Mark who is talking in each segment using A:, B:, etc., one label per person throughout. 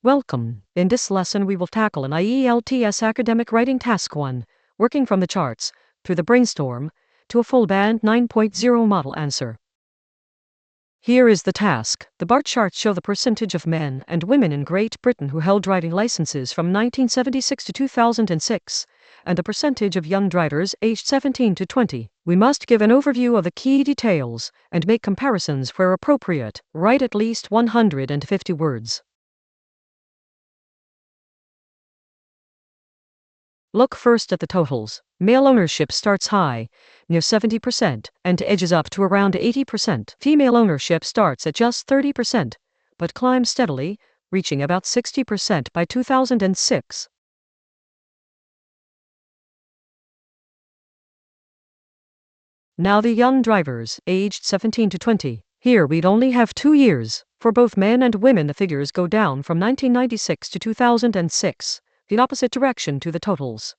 A: Welcome. In this lesson, we will tackle an ielts academic writing task 1, working from the charts, through the brainstorm, to a full band 9.0 model answer. Here is the task. The bar charts show the percentage of men and women in Great Britain who held driving licenses from 1976 to 2006, and the percentage of young drivers aged 17 to 20. We must give an overview of the key details and make comparisons where appropriate. Write at least 150 words. Look first at the totals. Male ownership starts high, near 70%, and edges up to around 80%. Female ownership starts at just 30%, but climbs steadily, reaching about 60% by 2006. Now the young drivers, aged 17 to 20. Here we'd only have 2 years. For both men and women, the figures go down from 1996 to 2006, the opposite direction to the totals.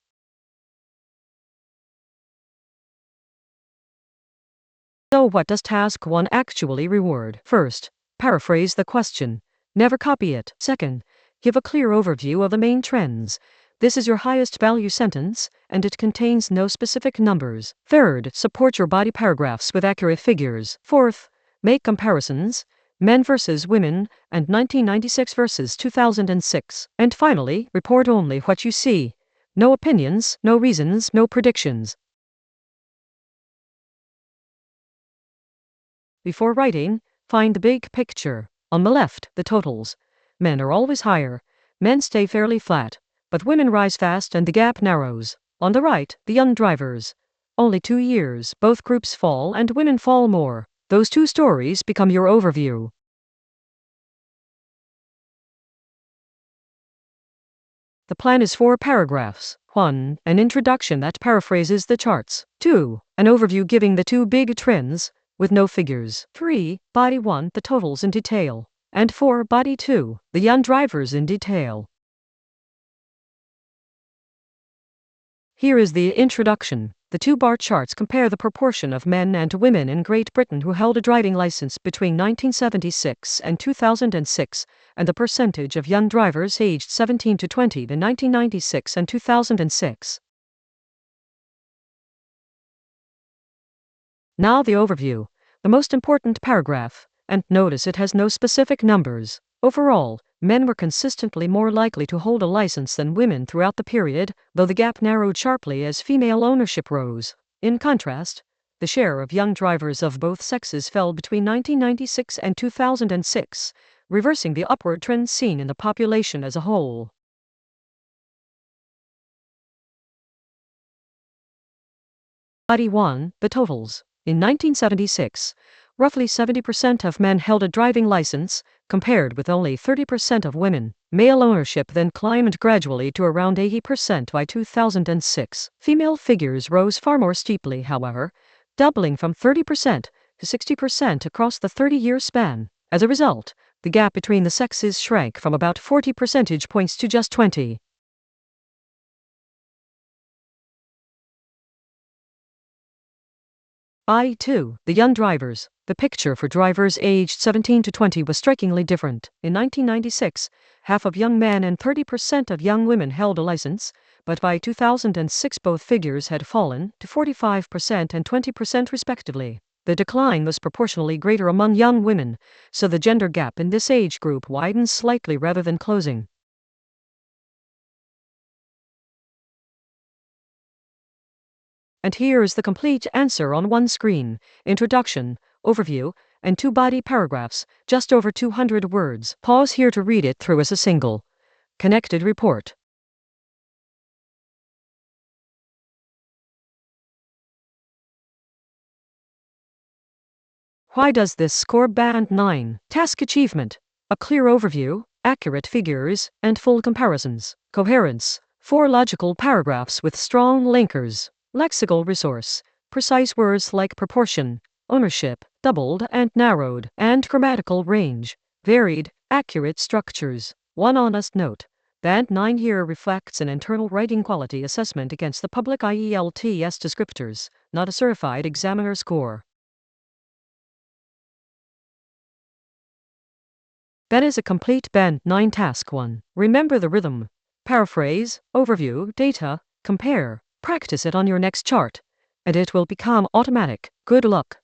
A: So what does task 1 actually reward? First, paraphrase the question. Never copy it. Second, give a clear overview of the main trends. This is your highest value sentence, and it contains no specific numbers. Third, support your body paragraphs with accurate figures. Fourth, make comparisons, men versus women, and 1996 versus 2006. And finally, report only what you see. No opinions, no reasons, no predictions. Before writing, find the big picture. On the left, the totals. Men are always higher. Men stay fairly flat, but women rise fast and the gap narrows. On the right, the young drivers. Only 2 years, both groups fall and women fall more. Those two stories become your overview. The plan is 4 paragraphs. 1. An introduction that paraphrases the charts. 2. An overview giving the 2 big trends, with no figures. 3. Body 1, the totals in detail. And 4. Body 2, the young drivers in detail. Here is the introduction. The 2 bar charts compare the proportion of men and women in Great Britain who held a driving license between 1976 and 2006, and the percentage of young drivers aged 17 to 20 in 1996 and 2006. Now the overview, the most important paragraph, and notice it has no specific numbers. Overall, men were consistently more likely to hold a license than women throughout the period, though the gap narrowed sharply as female ownership rose. In contrast, the share of young drivers of both sexes fell between 1996 and 2006, reversing the upward trend seen in the population as a whole. Body 1, the totals. In 1976, roughly 70% of men held a driving license, compared with only 30% of women. Male ownership then climbed gradually to around 80% by 2006. Female figures rose far more steeply, however, doubling from 30% to 60% across the 30-year span. As a result, the gap between the sexes shrank from about 40 percentage points to just 20. Body 2, the young drivers. The picture for drivers aged 17 to 20 was strikingly different. In 1996, half of young men and 30% of young women held a license, but by 2006 both figures had fallen to 45% and 20% respectively. The decline was proportionally greater among young women, so the gender gap in this age group widens slightly rather than closing. And here is the complete answer on one screen. Introduction, overview, and 2 body paragraphs, just over 200 words. Pause here to read it through as a single, connected report. Why does this score band 9? Task achievement, a clear overview, accurate figures, and full comparisons. Coherence, 4 logical paragraphs with strong linkers. Lexical resource, precise words like proportion, ownership, doubled and narrowed, and grammatical range, varied, accurate structures. One honest note, band 9 here reflects an internal writing quality assessment against the public ielts descriptors, not a certified examiner score. Ben is a complete Band 9 Task 1. Remember the rhythm. Paraphrase, overview, data, compare. Practice it on your next chart, and it will become automatic. Good luck.